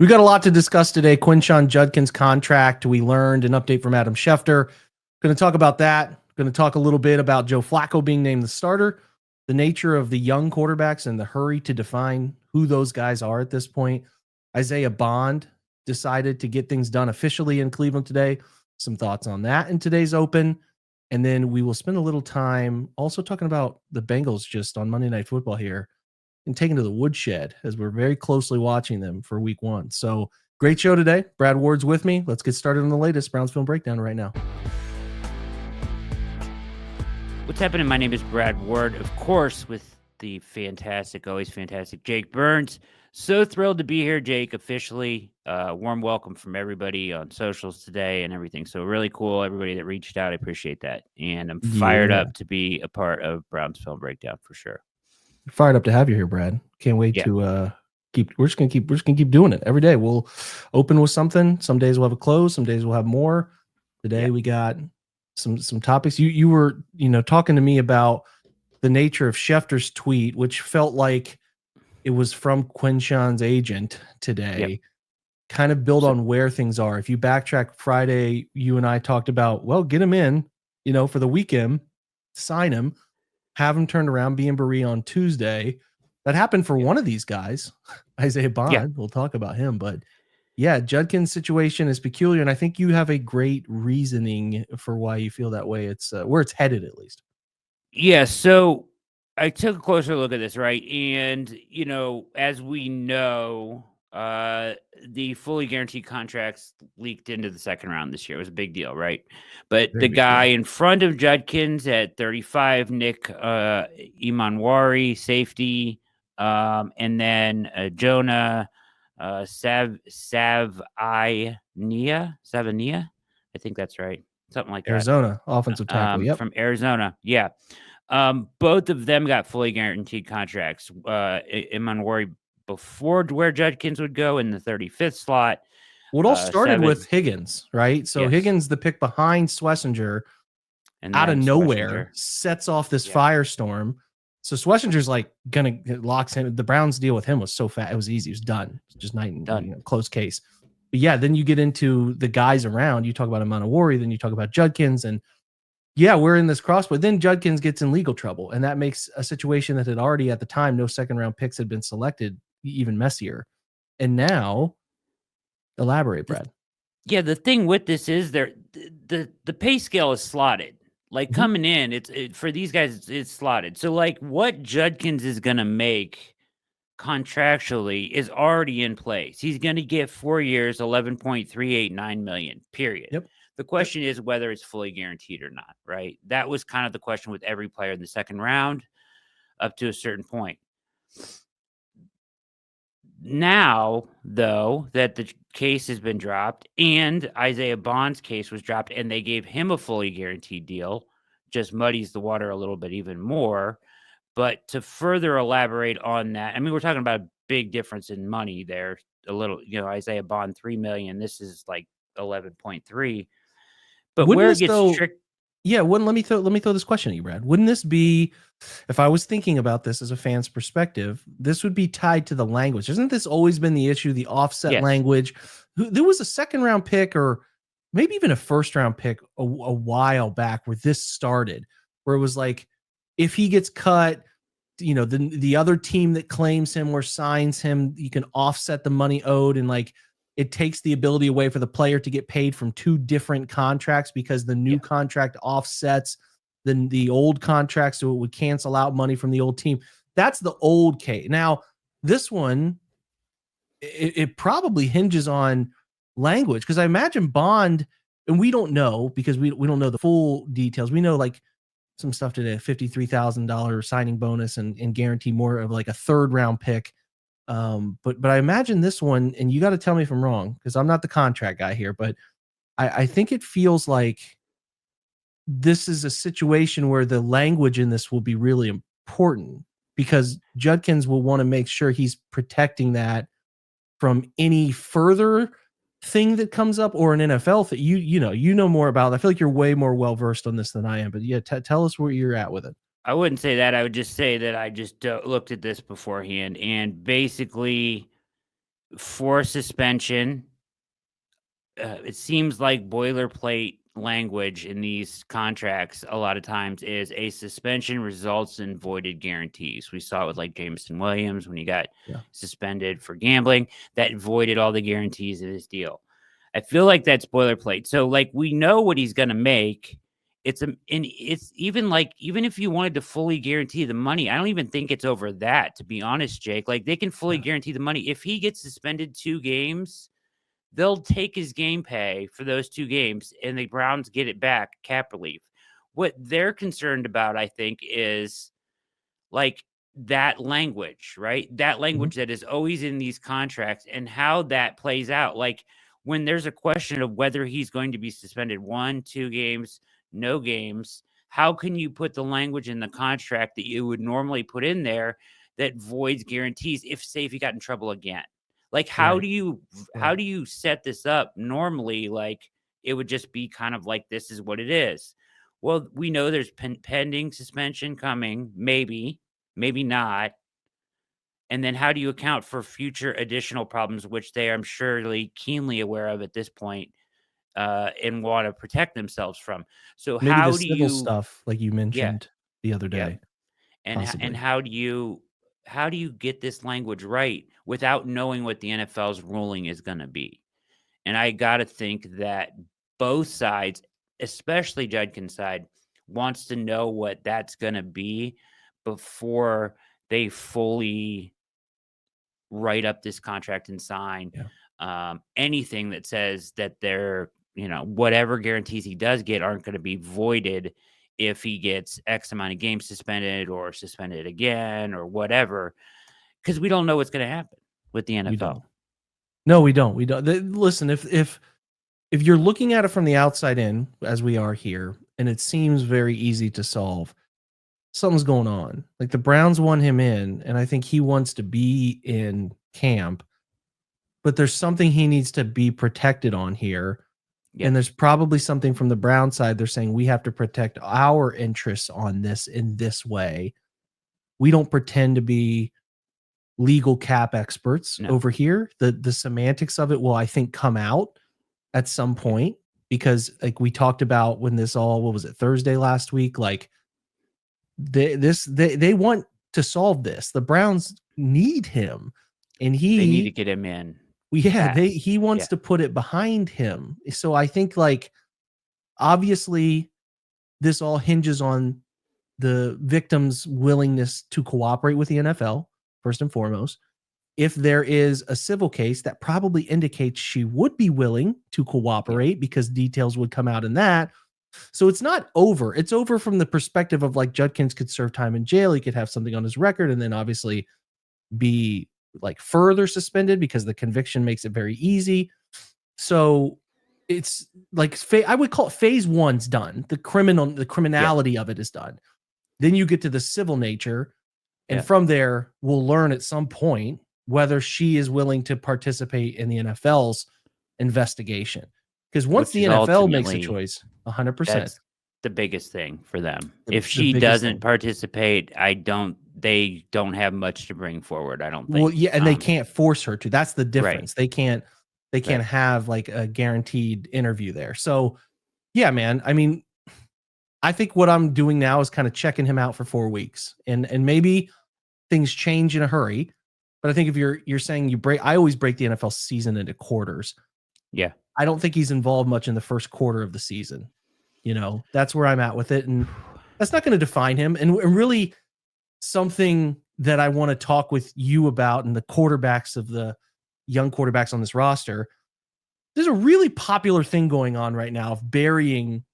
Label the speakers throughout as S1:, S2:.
S1: We got a lot to discuss today. Quinshon Judkins' contract. We learned an update from Adam Schefter. Going to talk about that. Going to talk a little bit about Joe Flacco being named the starter, the nature of the young quarterbacks and the hurry to define who those guys are at this point. Isaiah Bond decided to get things done officially in Cleveland today. Some thoughts on that in today's open. And then we will spend a little time also talking about the Bengals just on Monday Night Football here and taken to the woodshed as we're very closely watching them for week one. So great show today. Brad Ward's with me. Let's get started on the latest Browns Film Breakdown right now.
S2: What's happening? My name is Brad Ward, of course, with the fantastic, always fantastic Jake Burns. So thrilled to be here, Jake, officially. Warm welcome from everybody on socials today and everything. So really cool, everybody that reached out. I appreciate that. And I'm fired up to be a part of Browns Film Breakdown for sure.
S1: Fired up to have you here, Brad. Can't wait to we're just gonna keep doing it every day. We'll open with something. Some days we'll have a close, some days we'll have more. Today we got some topics. You were talking to me about the nature of Schefter's tweet, which felt like it was from Quinshon's agent today. Kind of build on where things are. If you backtrack Friday, you and I talked about, well, get him in, for the weekend, sign him. Have him turned around, be in Berea on Tuesday. That happened for one of these guys, Isaiah Bond. Yeah. We'll talk about him. But Judkins' situation is peculiar, and I think you have a great reasoning for why you feel that way. It's where it's headed, at least.
S2: Yeah, so I took a closer look at this, right? And, as we know, the fully guaranteed contracts leaked into the second round this year. It was a big deal, right? But the guy in front of Judkins at 35, Nick Imanwari, safety, and then Jonah Savania, I think that's right. Something like
S1: Arizona, offensive tackle,
S2: from Arizona, both of them got fully guaranteed contracts. Imanwari before where Judkins would go in the 35th slot.
S1: Well, it all started with Higgins, right? So Higgins, the pick behind Schlesinger, and out of nowhere, sets off this firestorm. So Schlesinger's like locks him. The Browns' deal with him was so fast; it was easy. It was done. It was just night and done. Close case. But then you get into the guys around. You talk about Imanwari, then you talk about Judkins, and we're in this cross. But then Judkins gets in legal trouble, and that makes a situation that had already at the time no second round picks had been selected even messier. And now, elaborate, Brad.
S2: Yeah, the thing with this is the pay scale is slotted. Like coming in, for these guys, it's slotted. So like what Judkins is gonna make contractually is already in place. He's gonna get 4 years, $11.389 million. Period.
S1: Yep.
S2: The question is whether it's fully guaranteed or not, right? That was kind of the question with every player in the second round up to a certain point. Now, though, that the case has been dropped and Isaiah Bond's case was dropped and they gave him a fully guaranteed deal, just muddies the water a little bit even more. But to further elaborate on that, I mean, we're talking about a big difference in money there. A little, Isaiah Bond, $3 million. This is like 11.3. But where it gets tricky.
S1: Yeah, let me throw this question at you, Brad. Wouldn't this be, if I was thinking about this as a fan's perspective, this would be tied to the language. Hasn't this always been the issue, the offset language? There was a second round pick or maybe even a first round pick a while back where this started, where it was like, if he gets cut, the other team that claims him or signs him, you can offset the money owed, and like it takes the ability away for the player to get paid from two different contracts because the new contract offsets the old contract, so it would cancel out money from the old team. That's the old case. Now, this one, it probably hinges on language, because I imagine Bond, and we don't know because we don't know the full details. We know like some stuff today, $53,000 signing bonus and guarantee more of like a third round pick. But I imagine this one, and you got to tell me if I'm wrong, because I'm not the contract guy here, but I think it feels like this is a situation where the language in this will be really important, because Judkins will want to make sure he's protecting that from any further thing that comes up or an NFL thing. You know more about it. I feel like you're way more well-versed on this than I am, but tell us where you're at with it.
S2: I wouldn't say that. I would just say that I just looked at this beforehand, and basically for suspension, it seems like boilerplate language in these contracts a lot of times is a suspension results in voided guarantees. We saw it with like Jameson Williams when he got suspended for gambling, that voided all the guarantees of his deal. I feel like that's boilerplate. So like we know what he's going to make. And it's even like, even if you wanted to fully guarantee the money, I don't even think it's over that, to be honest, Jake. Like they can fully guarantee the money. If he gets suspended 2 games, they'll take his game pay for those 2 games and the Browns get it back, cap relief. What they're concerned about, I think, is like that language, right? That language that is always in these contracts and how that plays out. Like when there's a question of whether he's going to be suspended 1, 2 games, no games, how can you put the language in the contract that you would normally put in there that voids guarantees if, say, if he got in trouble again? Like, how do you set this up? Normally, like, it would just be kind of like, this is what it is. Well, we know there's pending suspension coming, maybe not. And then how do you account for future additional problems, which they are, I'm surely keenly aware of at this point, and want to protect themselves from? So
S1: maybe
S2: how
S1: the
S2: do
S1: civil
S2: you,
S1: stuff like you mentioned the other day?
S2: and how do you get this language right without knowing what the NFL's ruling is going to be? And I got to think that both sides, especially Judkins' side, wants to know what that's going to be before they fully write up this contract and sign anything that says that they're, whatever guarantees he does get aren't going to be voided if he gets X amount of games suspended or suspended again or whatever, because we don't know what's going to happen with the NFL.
S1: No, we don't. Listen, if you're looking at it from the outside in, as we are here, and it seems very easy to solve, something's going on. Like the Browns want him in, and I think he wants to be in camp, but there's something he needs to be protected on here. Yeah. And there's probably something from the Brown side. They're saying we have to protect our interests on this in this way. We don't pretend to be legal cap experts over here. The semantics of it will, I think, come out at some point, because like we talked about when this all, what was it, Thursday last week? Like they want to solve this. The Browns need him, and they
S2: need to get him in.
S1: He wants to put it behind him. So I think, like, obviously this all hinges on the victim's willingness to cooperate with the NFL, first and foremost. If there is a civil case, that probably indicates she would be willing to cooperate because details would come out in that. So it's not over. It's over from the perspective of like Judkins could serve time in jail. He could have something on his record and then obviously be like further suspended because the conviction makes it very easy. So it's like, I would call it phase 1's done. The criminality of it is done. Then you get to the civil nature. And from there, we'll learn at some point whether she is willing to participate in the NFL's investigation. Because once the NFL makes a choice, 100%.
S2: That's the biggest thing for them. If she doesn't participate, they don't have much to bring forward, I don't think.
S1: Well, yeah, and they can't force her to. That's the difference. Right. They can't have like a guaranteed interview there. So, yeah, man. I mean, I think what I'm doing now is kind of checking him out for 4 weeks, and maybe things change in a hurry. But I think if you're saying I always break the NFL season into quarters.
S2: Yeah.
S1: I don't think he's involved much in the first quarter of the season. That's where I'm at with it. And that's not going to define him. And really something that I want to talk with you about, and the quarterbacks of the young quarterbacks on this roster, there's a really popular thing going on right now of burying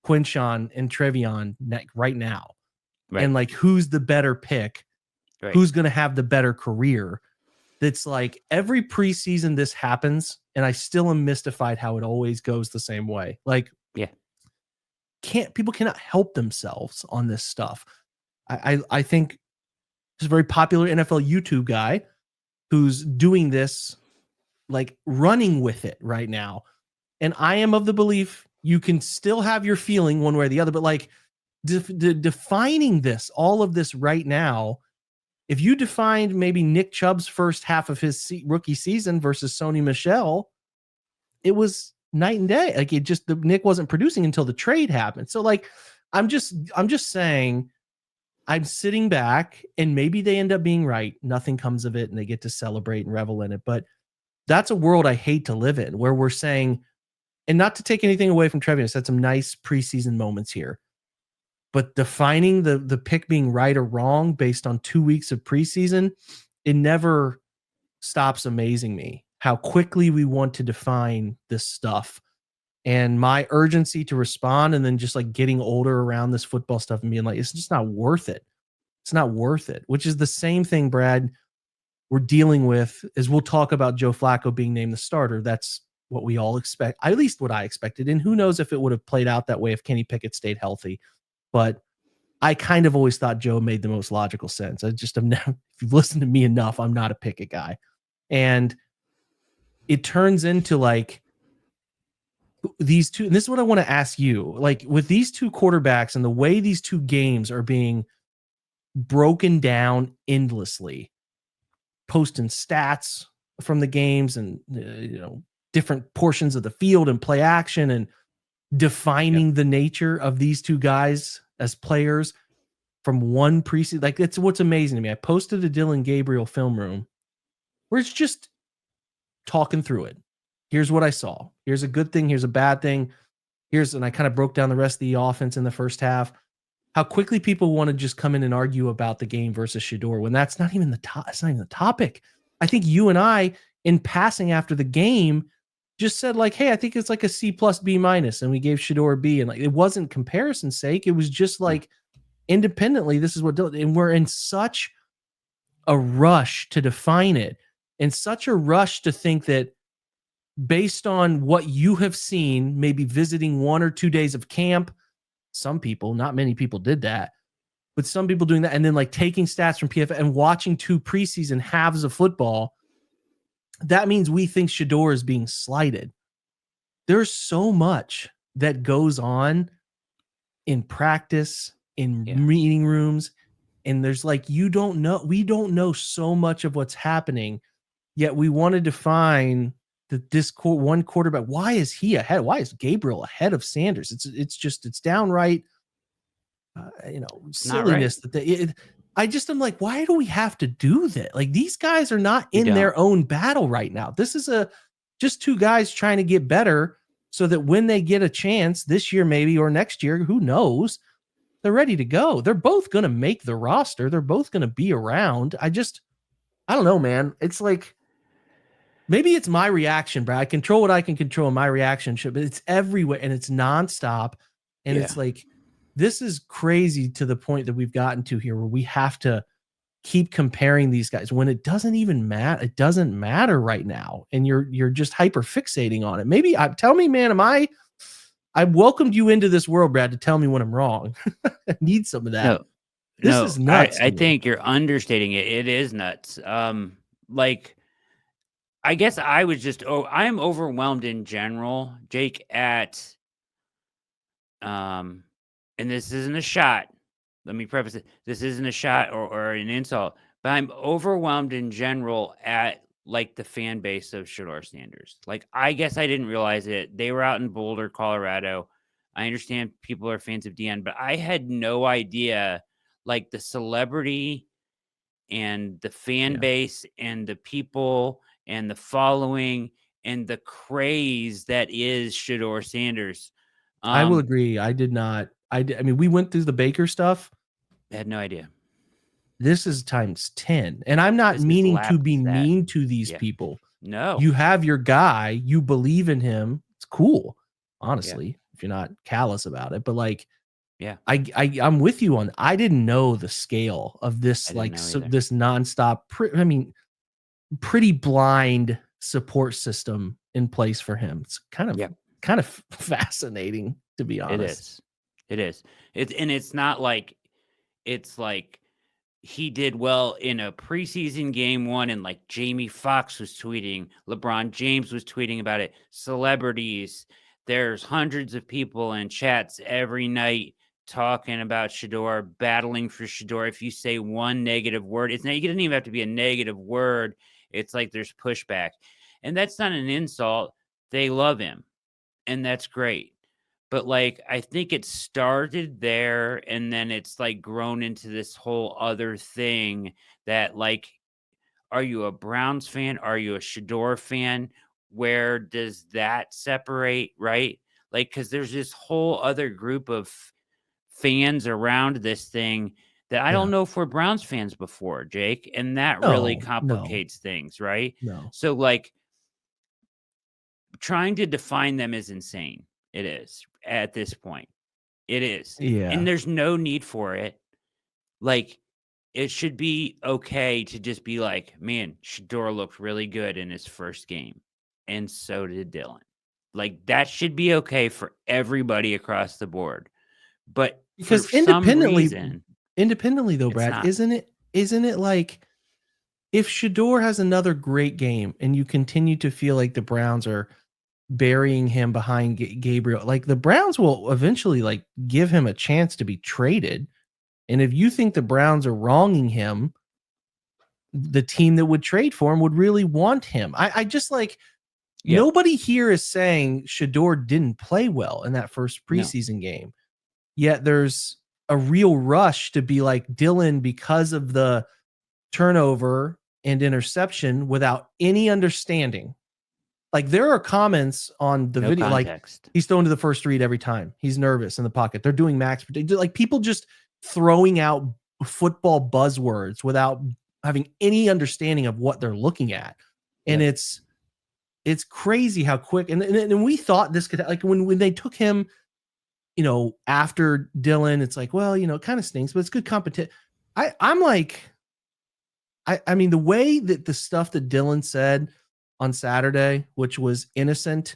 S1: Quinshon and Trevion right now. Right. And like, who's the better pick? Right. Who's going to have the better career? That's like every preseason this happens, and I still am mystified how it always goes the same way. Like, people cannot help themselves on this stuff. I think there's a very popular NFL YouTube guy who's doing this, like running with it right now. And I am of the belief you can still have your feeling one way or the other, but like defining all of this right now if you defined maybe Nick Chubb's first half of his rookie season versus Sony Michel, it was night and day. Like Nick wasn't producing until the trade happened. So like, I'm just saying, I'm sitting back and maybe they end up being right. Nothing comes of it and they get to celebrate and revel in it. But that's a world I hate to live in, where we're saying, and not to take anything away from Trevius, had some nice preseason moments here, but defining the pick being right or wrong based on 2 weeks of preseason, it never stops amazing me how quickly we want to define this stuff. And my urgency to respond, and then just like getting older around this football stuff and being like, it's just not worth it. It's not worth it, which is the same thing, Brad, we're dealing with as we'll talk about Joe Flacco being named the starter. That's what we all expect, at least what I expected. And who knows if it would have played out that way if Kenny Pickett stayed healthy. But I kind of always thought Joe made the most logical sense. I just am now, if you've listened to me enough, I'm not a Pickett guy. And it turns into like, these two, and this is what I want to ask you, like with these two quarterbacks and the way these two games are being broken down endlessly, posting stats from the games and different portions of the field and play action and defining the nature of these two guys as players from one preseason. Like, it's what's amazing to me. I posted a Dylan Gabriel film room where it's just talking through it. Here's what I saw. Here's a good thing. Here's a bad thing. And I kind of broke down the rest of the offense in the first half. How quickly people want to just come in and argue about the game versus Shedeur when that's not even the top. It's not even the topic. I think you and I, in passing after the game, just said like, "Hey, I think it's like a C plus B minus," and we gave Shedeur a B. And like, it wasn't comparison's sake. It was just like independently. This is what, and we're in such a rush to define it, and such a rush to think that, based on what you have seen, maybe visiting 1 or 2 days of camp, some people, not many people did that, but some people doing that, and then like taking stats from PFF and watching 2 preseason halves of football, that means we think Shedeur is being slighted. There's so much that goes on in practice, in meeting rooms, and there's like, we don't know so much of what's happening, yet we want to define this one quarterback. Why is he ahead? Why is Gabriel ahead of Sanders? It's downright, silliness. Right. I'm like, why do we have to do that? Like, these guys are not in their own battle right now. This is just 2 guys trying to get better so that when they get a chance this year, maybe, or next year, who knows, they're ready to go. They're both going to make the roster. They're both going to be around. I don't know, man. It's like, maybe it's my reaction, Brad. I control what I can control in my reaction, but it's everywhere and it's nonstop. And it's like, this is crazy to the point that we've gotten to here where we have to keep comparing these guys when it doesn't even matter. It doesn't matter right now. And you're just hyper fixating on it. Maybe tell me, man, I welcomed you into this world, Brad, to tell me when I'm wrong. I need some of that. This is nuts.
S2: I think you're understating it. It is nuts. Like, I guess I was just, I'm overwhelmed in general, Jake, at, and this isn't a shot. Let me preface it. This isn't a shot or an insult, but I'm overwhelmed in general at like the fan base of Shedeur Sanders. Like, I guess I didn't realize it. They were out in Boulder, Colorado. I understand people are fans of Deion, but I had no idea like the celebrity and the fan base and the people and the following and the craze that is Shedeur Sanders.
S1: I will agree. I did not. I mean, we went through the Baker stuff.
S2: I had no idea.
S1: This is times 10. And I'm not meaning to be mean to these people.
S2: No.
S1: You have your guy. You believe in him. It's cool, honestly, if you're not callous about it. But like, I'm with you on, I didn't know the scale of this, like, this nonstop, pretty blind support system in place for him. It's kind of fascinating, to be honest.
S2: It is. It's not like, it's like he did well in a preseason game 1 and like Jamie Foxx was tweeting, LeBron James was tweeting about it, celebrities, there's hundreds of people in chats every night talking about Shedeur, battling for Shedeur. If you say one negative word, it doesn't even have to be a negative word. It's like there's pushback. And that's not an insult. They love him. And that's great. But like, I think it started there and then it's like grown into this whole other thing that like, are you a Browns fan? Are you a Shedeur fan? Where does that separate? Right. Like, because there's this whole other group of fans around this thing that I
S1: Yeah.
S2: don't know if we're Browns fans before, Jake. And that really
S1: No,
S2: complicates things. Right.
S1: no.
S2: So like, trying to define them is insane. It is at this point. It is.
S1: Yeah.
S2: And there's no need for it. Like, it should be okay to just be like, man, Shedeur looked really good in his first game. And so did Dylan. Like, that should be okay for everybody across the board. But
S1: Because
S2: for some reason,
S1: independently though, Brad,
S2: not.
S1: isn't it like if Shedeur has another great game and you continue to feel like the Browns are burying him behind Gabriel, like the Browns will eventually like give him a chance to be traded. And if you think the Browns are wronging him, the team that would trade for him would really want him. I just like nobody here is saying Shedeur didn't play well in that first preseason game. Yet there's a real rush to be like Dylan because of the turnover and interception without any understanding. Like there are comments on the video,
S2: context.
S1: Like he's thrown to the first read every time. He's nervous in the pocket. They're doing max, like people just throwing out football buzzwords without having any understanding of what they're looking at. And it's crazy how quick. And we thought this could, like when they took him, after Dylan, it's like, well, it kind of stinks, but it's good competition. I'm like, I mean, the way that the stuff that Dylan said on Saturday, which was innocent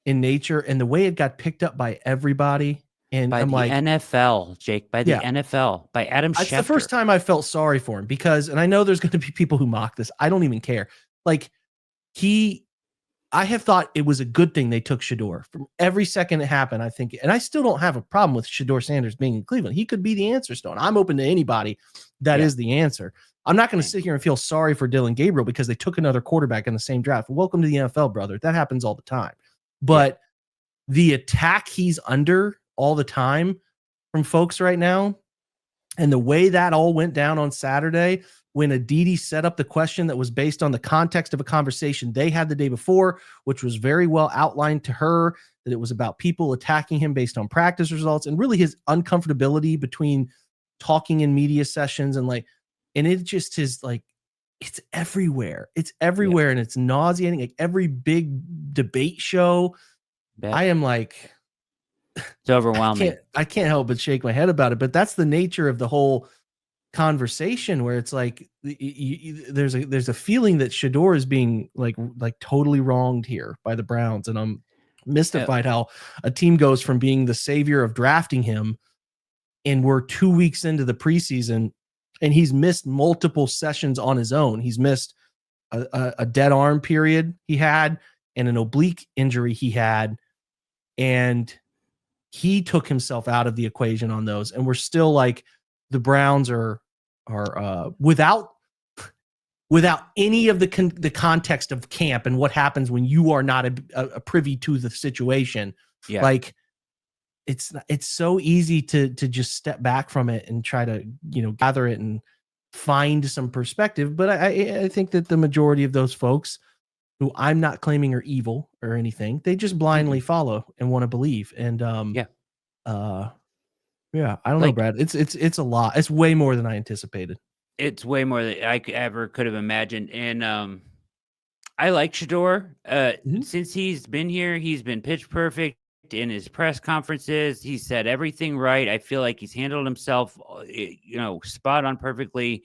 S1: in nature, and the way it got picked up by everybody, and
S2: by
S1: I'm
S2: the
S1: like,
S2: NFL, Jake, by the NFL, by Adam Schefter.
S1: That's the first time I felt sorry for him because, and I know there's going to be people who mock this. I don't even care. Like I have thought it was a good thing they took Shedeur from every second it happened. I think, and I still don't have a problem with Shedeur Sanders being in Cleveland. He could be the answer stone. I'm open to anybody that is the answer. I'm not going to sit here and feel sorry for Dylan Gabriel because they took another quarterback in the same draft. Welcome to the NFL, brother. That happens all the time. But the attack he's under all the time from folks right now, and the way that all went down on Saturday when Aditi set up the question that was based on the context of a conversation they had the day before, which was very well outlined to her, that it was about people attacking him based on practice results and really his uncomfortability between talking in media sessions and it just is like, it's everywhere. It's everywhere. And it's nauseating. Like every big debate show, I am like,
S2: it's overwhelming.
S1: I can't help but shake my head about it, but that's the nature of the whole conversation where it's like there's a feeling that Shedeur is being like totally wronged here by the Browns, and I'm mystified how a team goes from being the savior of drafting him, and we're 2 weeks into the preseason, and he's missed multiple sessions on his own. He's missed a dead arm period he had and an oblique injury he had, and he took himself out of the equation on those, and we're still like the Browns are without any of the context of camp and what happens when you are not a privy to the situation. Like it's so easy to just step back from it and try to gather it and find some perspective. But I think that the majority of those folks, who I'm not claiming are evil or anything, they just blindly follow and want to believe. And I don't know, Brad. It's a lot. It's way more than I anticipated.
S2: It's way more than I ever could have imagined. And I like Shedeur. Since he's been here, he's been pitch perfect in his press conferences. He said everything right. I feel like he's handled himself, spot on perfectly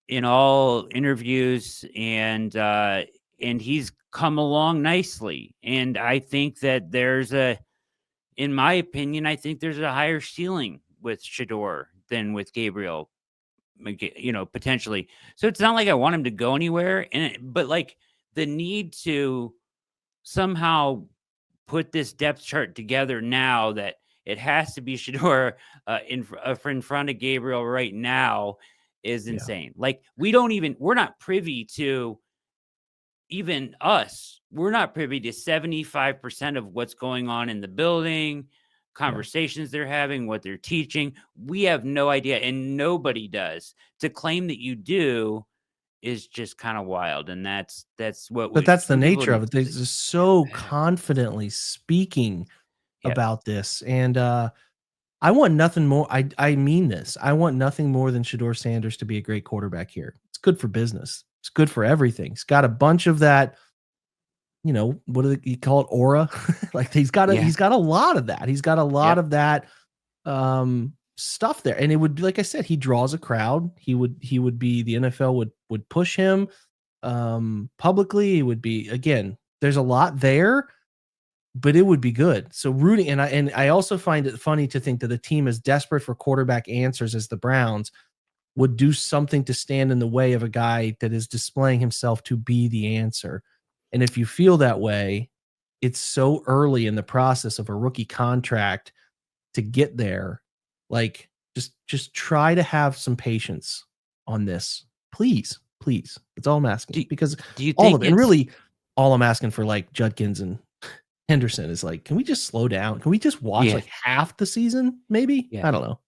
S2: in all interviews, and he's come along nicely. And I think that in my opinion, I think there's a higher ceiling with Shedeur than with Gabriel, potentially. So it's not like I want him to go anywhere, but like the need to somehow put this depth chart together now that it has to be Shedeur in front of Gabriel right now is insane. Like we're not privy to, even us, we're not privy to 75% of what's going on in the building, conversations they're having, what they're teaching. We have no idea, and nobody does. To claim that you do is just kind of wild, and that's what.
S1: But that's the nature of it. They're
S2: Need to
S1: just so
S2: step back.
S1: confidently speaking
S2: Yep.
S1: about this, and I want nothing more. I mean this. I want nothing more than Shedeur Sanders to be a great quarterback here. It's good for business. It's good for everything. He's got a bunch of that, what do you call it? Aura. Like he's got a lot of that. He's got a lot of that stuff there. And it would be, like I said, he draws a crowd. He would be, the NFL would push him publicly. It would be, again, there's a lot there, but it would be good. So rooting, and I also find it funny to think that a team as desperate for quarterback answers as the Browns would do something to stand in the way of a guy that is displaying himself to be the answer. And if you feel that way, it's so early in the process of a rookie contract to get there. Like, just try to have some patience on this, please. That's all I'm asking. Because
S2: do you
S1: all
S2: think
S1: of it, and really all I'm asking for, like Judkins and Henderson, is like, can we just slow down? Can we just watch like half the season? Maybe. I don't know.